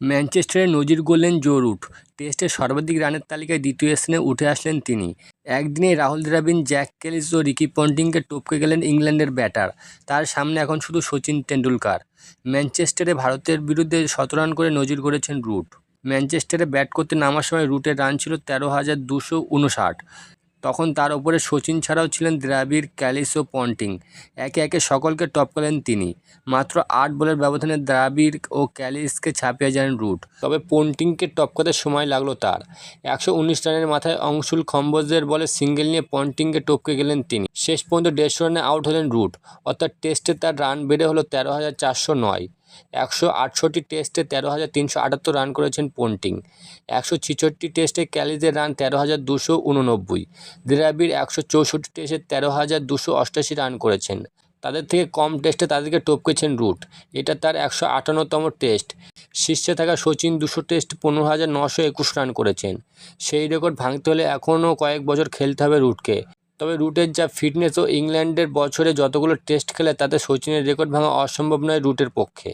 ম্যানচেস্টারে নজির গড়লেন Joe Root. টেস্টে সর্বাধিক রানের তালিকায় দ্বিতীয় স্থানে উঠে আসলেন তিনি। একদিনেই রাহুল দ্রাবিড়, জ্যাক ক্যালিস ও রিকি পন্টিংকে টপকে গেলেন ইংল্যান্ডের ব্যাটার। তার সামনে এখন শুধু সচিন তেন্ডুলকর। ম্যানচেস্টারে ভারতের বিরুদ্ধে 17 রান করে নজির গড়েছেন রুট। ম্যানচেস্টারে ব্যাট করতে নামার সময় রুটের রান ছিল 13,259। তখন তার ওপরে সচিন ছাড়াও ছিলেন দ্রাবিড়, ক্যালিস ও পন্টিং। একে একে সকলকে টপকালেন তিনি। মাত্র 8 বলের ব্যবধানে দ্রাবিড় ও ক্যালিসকে ছাপিয়ে যান রুট। তবে পন্টিংকে টপকাতে সময় লাগলো তার। 119 রানের মাথায় অংশুল কম্বোজের বলে সিঙ্গেল নিয়ে পন্টিংকে টপকে গেলেন তিনি। শেষ পর্যন্ত 150 রানে আউট হলেন রুট। অর্থাৎ টেস্টে তার রান বেড়ে হলো 13,409। 168 টেস্টে 13,378 রান করেছেন পন্টিং। 166 টেস্টে ক্যালিসের রান 13,289। দ্রাবিড় 164 টেস্টে 13,288 রান করেছেন। তাদের থেকে কম টেস্টে তাদেরকে টপকেছেন রুট। এটা তার 158তম টেস্ট। শীর্ষে থাকা সচিন 200 টেস্ট 15,921 রান করেছেন। সেই রেকর্ড ভাঙতে হলে এখনও কয়েক বছর খেলতে হবে রুটকে। তবে রুটের যা ফিটনেস ও ইংল্যান্ডের বছরে যতগুলো টেস্ট খেলে তাতে সচিনের রেকর্ড ভাঙা অসম্ভব নয় রুটের পক্ষে।